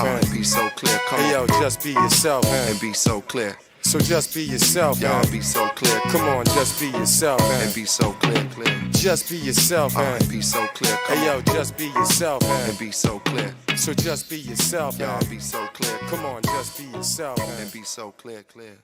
and be so clear. Come on. Hey yo, just be yourself, and be so clear. So just be yourself, y'all be so clear. Come on, just be yourself, and be so clear, clear. Just be yourself, and be so clear. Hey yo, just be yourself, and be so clear. So just be yourself, y'all be so clear. Come on, just be yourself, and be so clear, clear.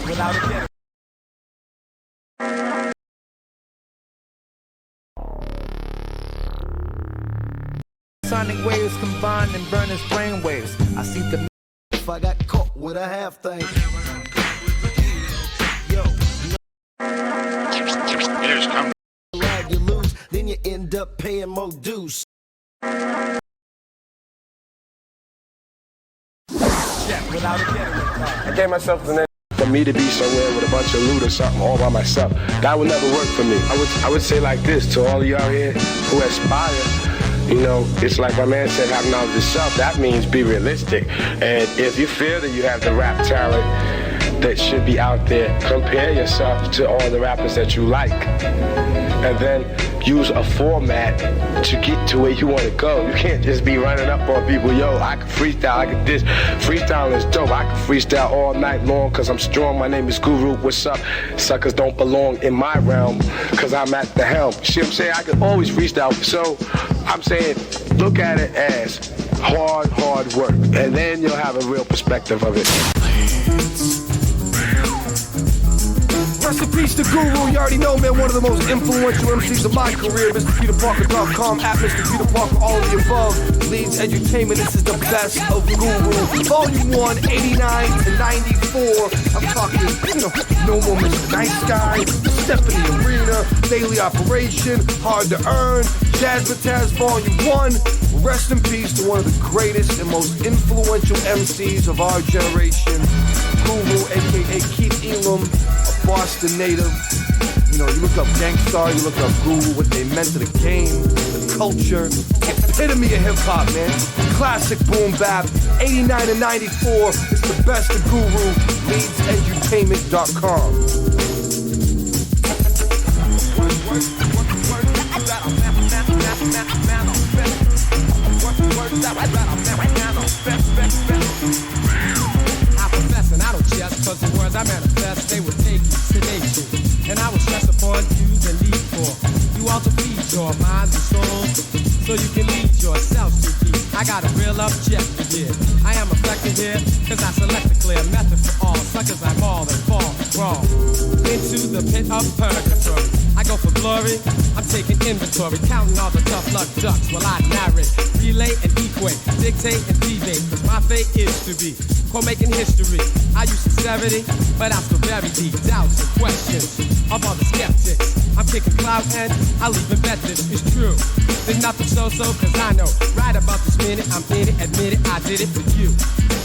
Without a doubt. Sonic waves combined and burn his brain waves. I see the if I got caught with a half thing. Yo, Here's come. You lose, then you end up paying more dues. Without a doubt. I gave myself the name for me to be somewhere with a bunch of loot or something all by myself. That would never work for me. I would say like this to all of y'all here who aspire. You know, it's like my man said, have knowledge of self. That means be realistic. And if you feel that you have the rap talent that should be out there, compare yourself to all the rappers that you like. And then use a format to get to where you want to go. You can't just be running up on people, yo, I can freestyle, I can this. Freestyling is dope. I can freestyle all night long because I'm strong. My name is Guru. What's up? Suckers don't belong in my realm because I'm at the helm. See what I'm saying? I can always freestyle. So I'm saying, look at it as hard work. And then you'll have a real perspective of it. Rest in peace to Guru, you already know, man, one of the most influential MCs of my career, MrPeterParker.com, at Mr. Peter Parker, all of the above, leads entertainment, this is the best of Guru, Volume 1, 89 to 94, I'm talking, you know, No More Mr. Nice Guy, Step in the Arena, Daily Operation, Hard to Earn, Jazzmatazz Volume 1, rest in peace to one of the greatest and most influential MCs of our generation, Guru, aka Keith Elam, a Boston native. You know, you look up Gangstar, you look up Guru, what they meant to the game, the culture, epitome of hip hop, man. Classic boom bap, 89 and 94. It's the best of Guru, leadsedutainment.com. Cause the words I manifest, they would take you, sedate you. And I will stress upon you the need for you all to feed your minds and souls, so you can lead yourself to peace. I got a real objective here. I am effective here, cause I select a clear method for all. Suckers I maul and fall wrong into the pit of purgatory. I go for glory, I'm taking inventory, counting all the tough luck ducks while I narrate, relay and equate, dictate and debate. Cause my fate is to be making history. I use sincerity, but I still very deep doubts and questions of all the skeptics. I'm kicking clout and I'll even bet this is true. There's nothing so-so, cause I know right about this minute I'm in it, admit it, I did it for you.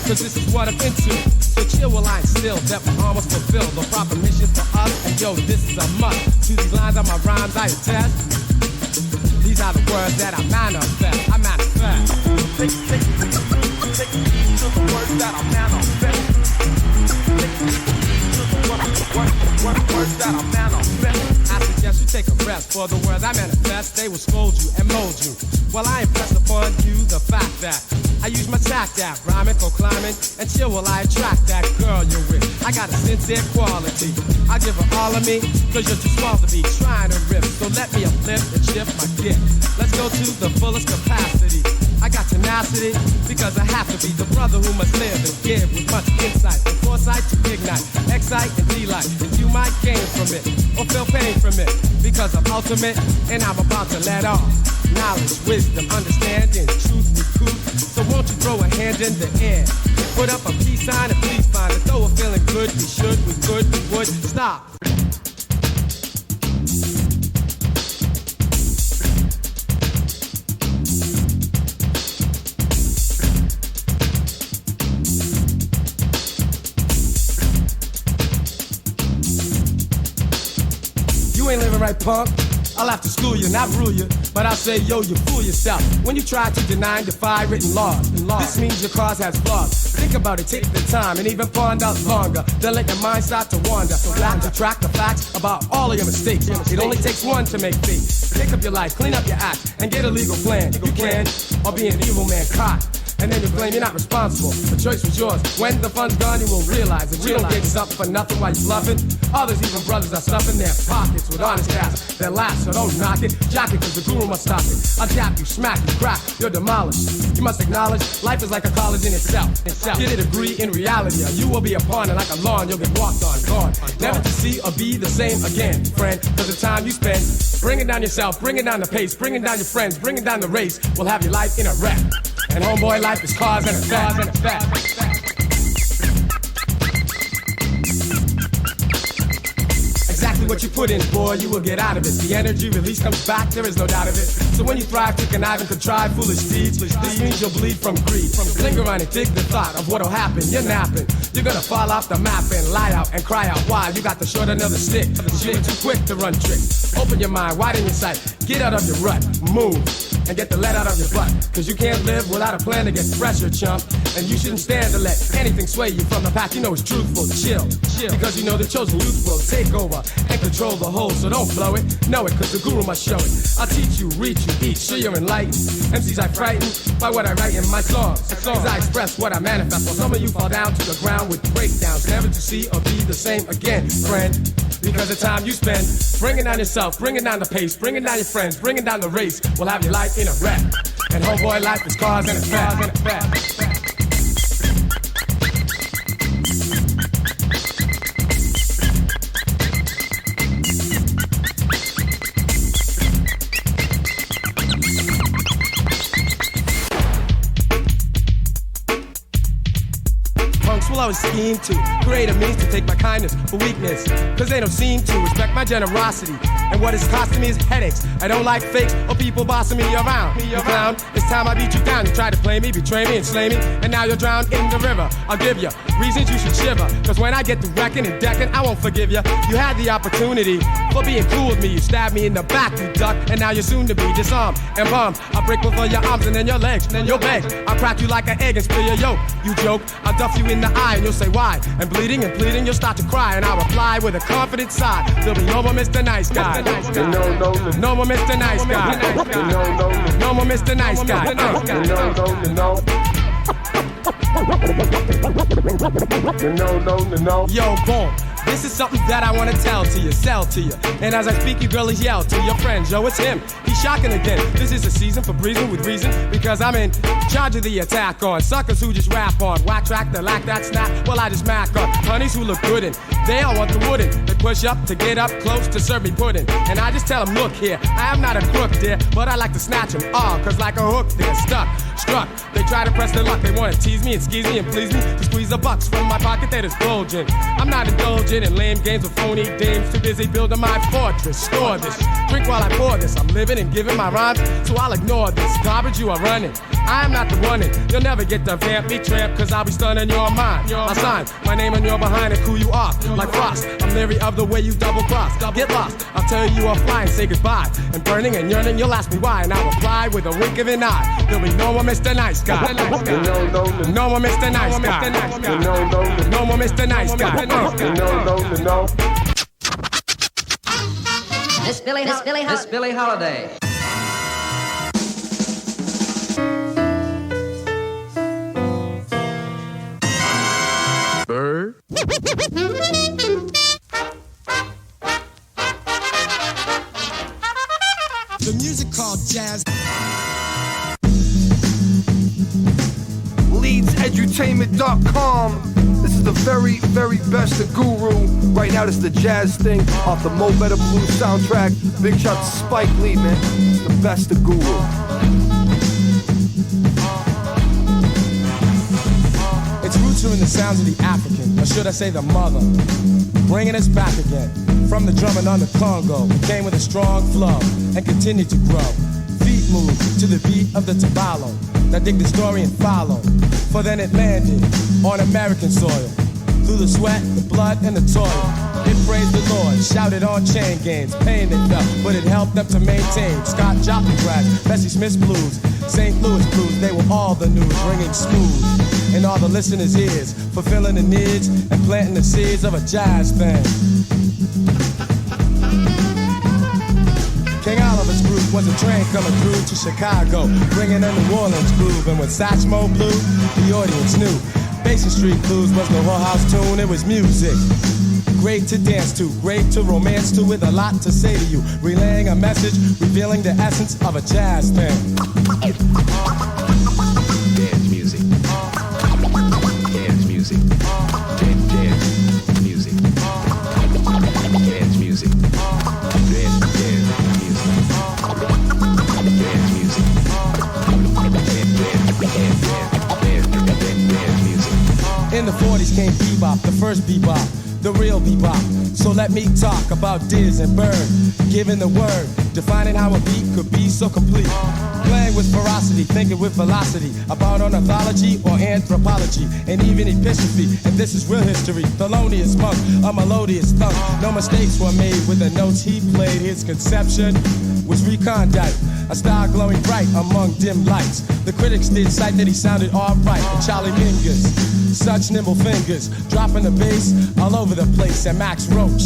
Cause this is what I'm into. So chill while I instill that we almost fulfill the proper mission for us. And yo, this is a must. To these lines on my rhymes I attest. These are the words that I manifest. I manifest. Take to the words that I manifest. Take to the words that I manifest. I suggest you take a rest for the words I manifest. They will scold you and mold you. While I impress upon you the fact that I use my tact at rhyming, proclaiming, and chill while I attract that girl you're with. I got a sincere quality. I give her all of me, cause you're too small to be trying to rip. So let me uplift and shift my gift. Let's go to the fullest capacity. I got tenacity, because I have to be the brother who must live and give with much insight and foresight to ignite, excite and delight. And you might gain from it, or feel pain from it, because I'm ultimate, and I'm about to let off knowledge, wisdom, understanding, truth with truth. So won't you throw a hand in the air, put up a peace sign and please find it. Though we're feeling good, we should, we could, we would stop. You ain't living right, punk. I'll have to school you, not rule you, but I'll say, yo, you fool yourself when you try to deny and defy written laws. This means your cause has flaws. Think about it, take the time, and even ponder longer. Then let your mind start to wander. Back to track the facts about all of your mistakes. It only takes one to make fate. Pick up your life, clean up your act, and get a legal plan. You can, or be an evil man caught. And then you claim you're not responsible. The choice was yours. When the fun's gone, you will realize that you don't get something for nothing while you're bluffing. Others, even brothers, are stuffing their pockets with honest cash. They're last, so don't knock it. Jock it, cause the guru must stop it. I'll jab you, smack you, crack, you're demolished. You must acknowledge life is like a college in itself. Get a degree in reality, or you will be a pawn, and like a lawn, you'll get walked on, gone. Never to see or be the same again, friend. Cause the time you spend bringing down yourself, bringing down the pace, bringing down your friends, bringing down the race, will have your life in a wreck. And homeboy, life is cause and effect. Exactly what you put in, boy, you will get out of it. The energy release comes back, there is no doubt of it. So when you thrive to connive and contrive foolish deeds, this means you'll bleed from greed. Linger on it, dig the thought of what'll happen. You're napping, you're gonna fall off the map and lie out and cry out. Why? You got the short end of the stick. You're too quick to run tricks. Open your mind, widen your sight, get out of your rut, move. And get the lead out of your butt. Cause you can't live without a plan to get fresher, chump. And you shouldn't stand to let anything sway you from the path you know is truthful. Chill. Because you know the chosen youth will take over and control the whole. So don't blow it, know it, cause the guru must show it. I'll teach you, reach you, each, so you're enlightened. MCs I frighten by what I write in my songs. Cause I express what I manifest. While some of you fall down to the ground with breakdowns. Never to see or be the same again, friend. Because the time you spend bringing down yourself, bringing down the pace, bringing down your friends, bringing down the race will have your life in a wreck. And homeboy, life is cause and effect. Will always scheme to create a means to take my kindness for weakness. Cause they don't seem to respect my generosity. And what it's costing me is headaches. I don't like fakes or people bossing me around. You clown, it's time I beat you down. You try to play me, betray me, and slay me, and now you're drowned in the river. I'll give you reasons you should shiver. Cause when I get to wrecking and decking, I won't forgive you. You had the opportunity for being cool with me. You stabbed me in the back, you duck, and now you're soon to be disarmed and bummed. I'll break both of your arms and then your legs, and then you'll beg. I'll crack you like an egg and spill your yolk. You joke, I'll duff you in the eye and you'll say why. And bleeding and pleading, you'll start to cry, and I'll reply with a confident sigh. There'll be no more Mr. Nice Guy. No more Mr. Nice Guy. No more Mr. Nice Guy. Yo, boom. This is something that I wanna tell to you, sell to you. And as I speak, you girlies yell to your friends. Yo, it's him. He's shocking again. This is a season for breathing with reason, because I'm in charge of the attack on suckers who just rap on whack track that lack that snap. Well, I just mac on honeys who look good and they all want the wooden. They push up to get up close to serve me pudding. And I just tell them, look here, I am not a crook, dear, but I like to snatch them all, cause like a hook, they're struck. They try to press their luck. They wanna tease me and squeeze me and please me to squeeze the bucks from my pocket that is bulging. I'm not indulging in lame games with phony dames. Too busy building my fortress. Store this. Drink while I pour this. I'm living and giving my rhymes, so I'll ignore this garbage you are running. I am not the one in. You'll never get to vamp me, tramp, cause I'll be stunning your mind. I'll sign my name on your behind and cool you off like frost. I'm leery of the way you double cross. Get lost. I'll tell you are flying, say goodbye. And burning and yearning, you'll ask me why, and I'll reply with a wink of an eye. There'll be no more Mr. Nice Guy. No more Mr. Nice Guy. No more Mr. Nice Guy. Miss Billie Holiday. Bird. The music called jazz. LeadsEdutainment.com. This is the very, very best of Guru. Right now, this is the jazz thing off the Mo Better Blues soundtrack. Big shout to Spike Lee, man. It's the best of Guru. Its roots are in the sounds of the African, or should I say the mother, bringing us back again. From the drumming on the Congo, it came with a strong flow and continued to grow. Feet move to the beat of the tabalo. Now dig the story and follow, for then it landed on American soil. through the sweat, the blood, and the toil. It praised the Lord, shouted on chain gangs, pain they felt, but it helped them to maintain. Scott Joplin grads, Bessie Smith's blues, St. Louis blues, they were all the news, ringing smooth in all the listeners' ears, fulfilling the needs and planting the seeds of a jazz thing. King Oliver's group was a train coming through to Chicago, bringing a New Orleans groove, and when Satchmo blew, the audience knew. Basin Street Blues was no whorehouse tune, it was music. Great to dance to, great to romance to, with a lot to say to you, relaying a message, revealing the essence of a jazz thing. Dance music. Dance music. Dance music. Dance music. In the 40s came bebop, the first bebop, the real bebop. So let me talk about Diz and Bird, giving the word, defining how a beat could be so complete. Playing with ferocity, thinking with velocity, about ornithology or anthropology, and even epistrophe. And this is real history, Thelonious Monk, a melodious thunk. No mistakes were made with the notes he played. His conception was recondite, a star glowing bright among dim lights. The critics did cite that he sounded alright. And Charlie Mingus, such nimble fingers, dropping the bass all over the place. And Max Roach,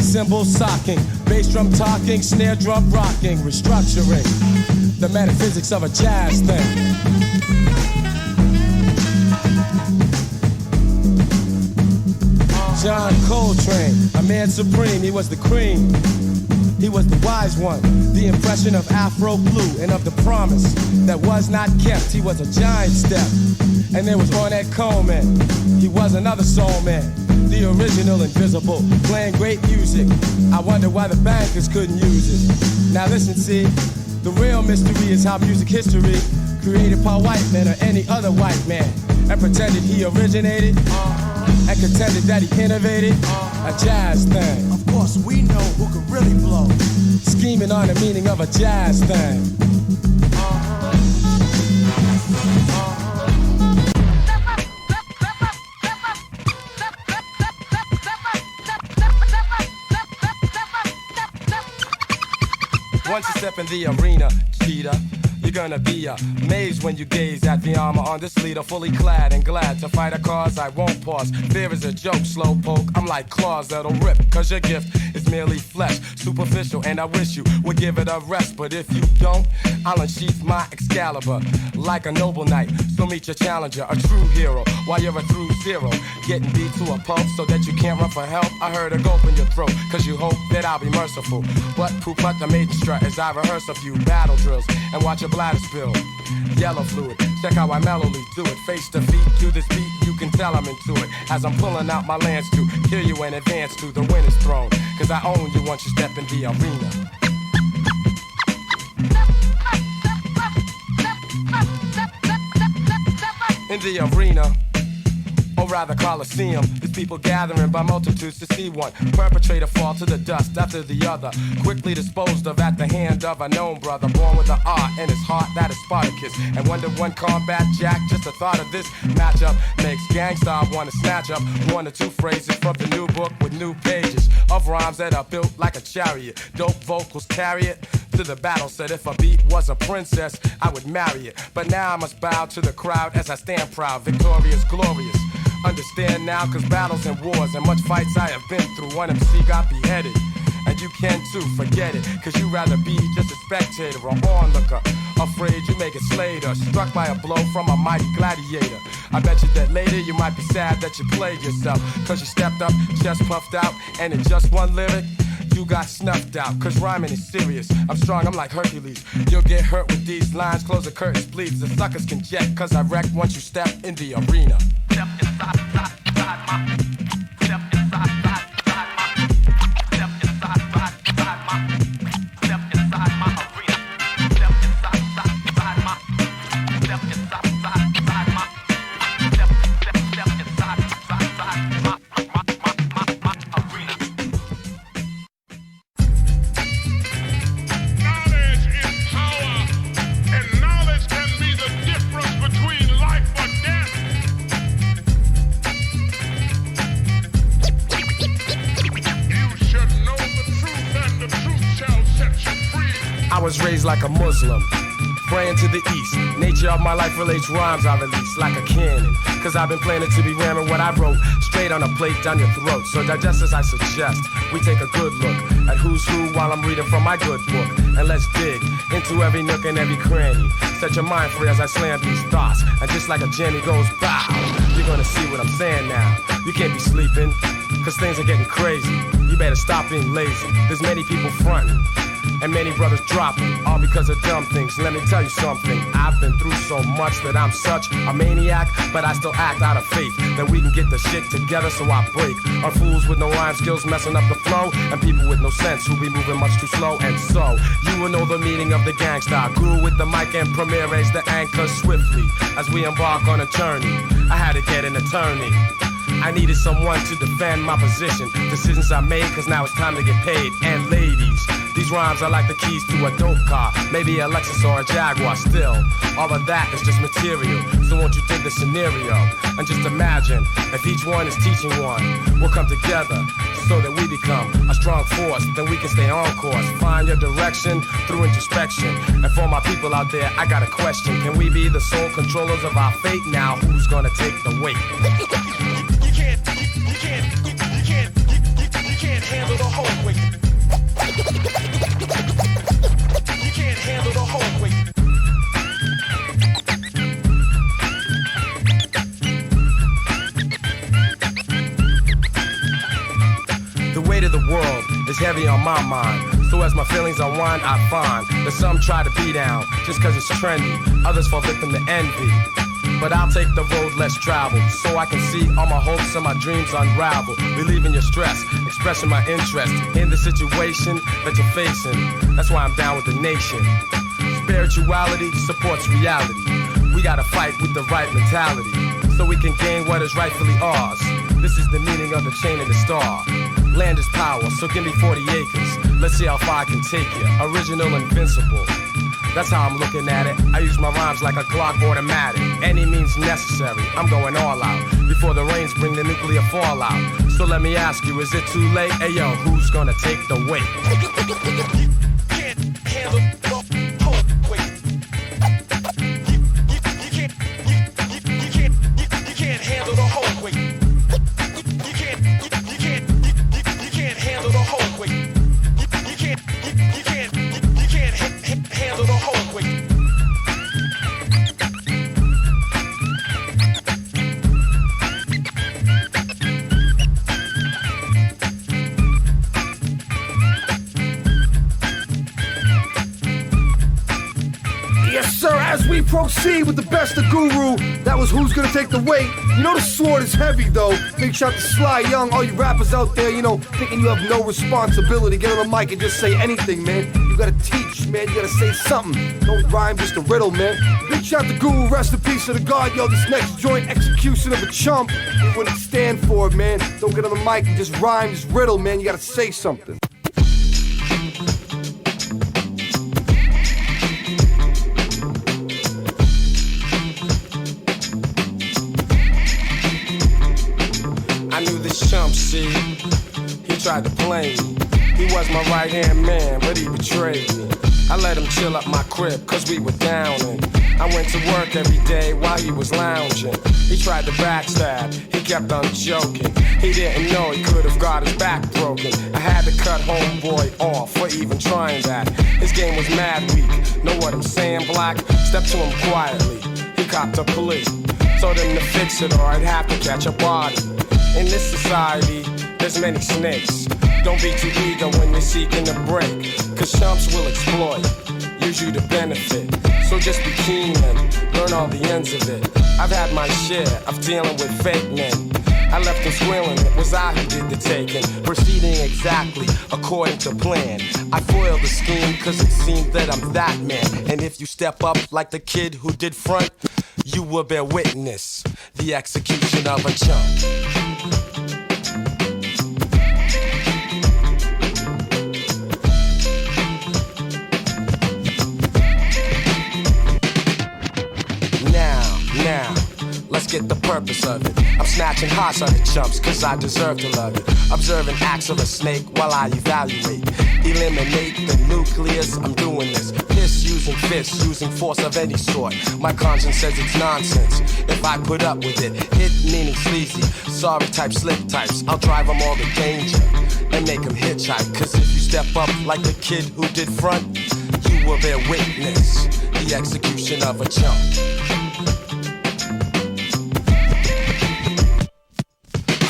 cymbal socking, bass drum talking, snare drum rocking, restructuring the metaphysics of a jazz thing. John Coltrane, a man supreme, he was the cream. He was the wise one, the impression of Afro blue and of the promise that was not kept. He was a giant step. And there was Ornette Coleman. He was another soul man, the original invisible, playing great music. I wonder why the bankers couldn't use it. Now listen, see, the real mystery is how music history created by white men or any other white man and pretended he originated and contended that he innovated a jazz thing. Of course, we know who could really blow. Scheming on the meaning of a jazz thing. Once you step in the arena, cheetah, you're gonna be amazed when you gaze at the armor on this leader, fully clad and glad to fight a cause I won't pause. Fear is a joke, slow poke, I'm like claws that'll rip, cause your gift is merely flesh, superficial, and I wish you would give it a rest. But if you don't, I'll unsheath my Excalibur like a noble knight. So meet your challenger, a true hero, while you're a through zero, getting beat to a pulp so that you can't run for help. I heard a gulp in your throat, cause you hope that I'll be merciful. But poop out the maiden strut as I rehearse a few battle drills and watch your bladder spill yellow fluid. Check how I mellowly do it, face to feet to this beat. You can tell I'm into it as I'm pulling out my lance to kill you in advance to the winner's throne. Cause I own you once you step in the arena. In the arena, or rather Coliseum, there's people gathering by multitudes to see one perpetrator fall to the dust after the other, quickly disposed of at the hand of a known brother, born with an art in his heart that is Spartacus. And when the one combat jack, just the thought of this matchup makes gangsta wanna snatch up one or two phrases from the new book with new pages of rhymes that are built like a chariot. Dope vocals carry it to the battle. Said if a beat was a princess, I would marry it. But now I must bow to the crowd as I stand proud, victorious, glorious. Understand now, cause battles and wars and much fights I have been through. One MC got beheaded, and you can too, forget it. Cause you'd rather be just a spectator or onlooker, afraid you may get slayed or struck by a blow from a mighty gladiator. I bet you that later you might be sad that you played yourself, cause you stepped up, chest puffed out, and in just one lyric you got snuffed out. Cause rhyming is serious, I'm strong, I'm like Hercules. You'll get hurt with these lines, close the curtains please. The suckers can jet, cause I wreck once you step in the arena. Step inside, inside my, step inside, inside my, step inside, inside my, step inside my arena. Step inside, inside my, step inside, inside my, step inside, my arena. Knowledge is power, and knowledge can be the difference between life or death. was raised like a Muslim, praying to the east. Nature of my life relates rhymes I release like a cannon. Cause I've been planning to be ramming what I wrote straight on a plate down your throat. So digest as I suggest, we take a good look at who's who while I'm reading from my good book. And let's dig into every nook and every cranny. Set your mind free as I slam these thoughts. And just like a Jenny goes bow, you're gonna see what I'm saying now. You can't be sleeping, cause things are getting crazy. You better stop being lazy. There's many people fronting and many brothers dropping, all because of dumb things. Let me tell you something, I've been through so much that I'm such a maniac, but I still act out of faith that we can get the shit together, so I break on fools with no rhyme skills messing up the flow, and people with no sense who be moving much too slow. And so, you will know the meaning of the gangsta. Guru with the mic and Premier raise the anchor swiftly as we embark on a journey. I had to get an attorney. I needed someone to defend my position. Decisions I made, cause now it's time to get paid. And ladies, these rhymes are like the keys to a dope car. Maybe a Lexus or a Jaguar. Still, all of that is just material. So won't you dig the scenario? And just imagine, if each one is teaching one, we'll come together so that we become a strong force. Then we can stay on course. Find your direction through introspection. And for my people out there, I got a question. Can we be the sole controllers of our fate? Now, who's gonna take the weight? You can't handle the whole weight. You can't handle the whole weight. The weight of the world is heavy on my mind. So as my feelings unwind, I find that some try to be down just cause it's trendy. Others fall victim to envy. But I'll take the road less traveled, so I can see all my hopes and my dreams unravel. Relieving your stress, expressing my interest in the situation that you're facing. That's why I'm down with the nation. Spirituality supports reality. We gotta fight with the right mentality, so we can gain what is rightfully ours. This is the meaning of the chain and the star. Land is power, so give me 40 acres. Let's see how far I can take you. Original, invincible. That's how I'm looking at it. I use my rhymes like a Glock automatic. Any means necessary, I'm going all out. Before the rains bring the nuclear fallout. So let me ask you, is it too late? Hey yo, who's gonna take the weight? You can't handle the whole weight. You can't handle the whole weight. You can't handle the whole weight. You can't handle the whole weight. Yes, sir, as we proceed with the best of Guru, that was Who's Gonna Take the Weight. You know the sword is heavy, though. Big shout to Sly Young, all you rappers out there, you know, thinking you have no responsibility. Get on the mic and just say anything, man. You gotta teach, man, you gotta say something. Don't rhyme, just a riddle, man. Big shout to Guru, rest in peace to the God. Yo, this next joint, execution of a chump, you wouldn't stand for it, man. Don't get on the mic and just rhyme, just riddle, man. You gotta say something. I knew this chump, see, he tried to play me. He was my right-hand man, but he betrayed me. I let him chill up my crib, cause we were down, and I went to work every day while he was lounging. He tried to backstab, he kept on joking. He didn't know he could have got his back broken. I had to cut homeboy off for even trying that. His game was mad weak, know what I'm saying, black? Step to him quietly, he copped a plea. Told him to fix it or I'd have to catch a body. In this society, there's many snakes. Don't be too eager when you're seeking a break, cause chumps will exploit, use you to benefit. So just be keen and learn all the ends of it. I've had my share of dealing with fake men. I left him squealing, it was I who did the taking, proceeding exactly according to plan. I foiled the scheme cause it seemed that I'm that man. And if you step up like the kid who did front, you will bear witness the execution of a chump. Now, let's get the purpose of it. I'm snatching hearts on the chumps, cause I deserve to love you. Observing acts of a snake while I evaluate. Eliminate the nucleus, I'm doing this. Piss using fists, using force of any sort. My conscience says it's nonsense if I put up with it. Hit meaning sleazy, sorry type, slick types. I'll drive them all to danger and make them hitchhike. Cause if you step up like the kid who did front, you will bear witness the execution of a chump.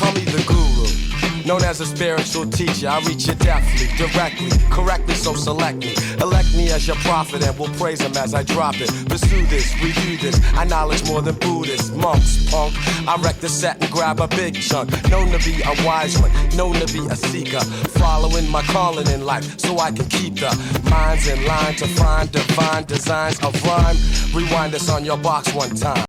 Call me the guru, known as a spiritual teacher. I reach you deftly, directly, correctly, so select me. Elect me as your prophet and we'll praise him as I drop it. Pursue this, review this, I knowledge more than Buddhists, monks, punk. I wreck the set and grab a big chunk. Known to be a wise one, known to be a seeker. Following my calling in life so I can keep the minds in line to find divine designs of rhyme. Rewind this on your box one time.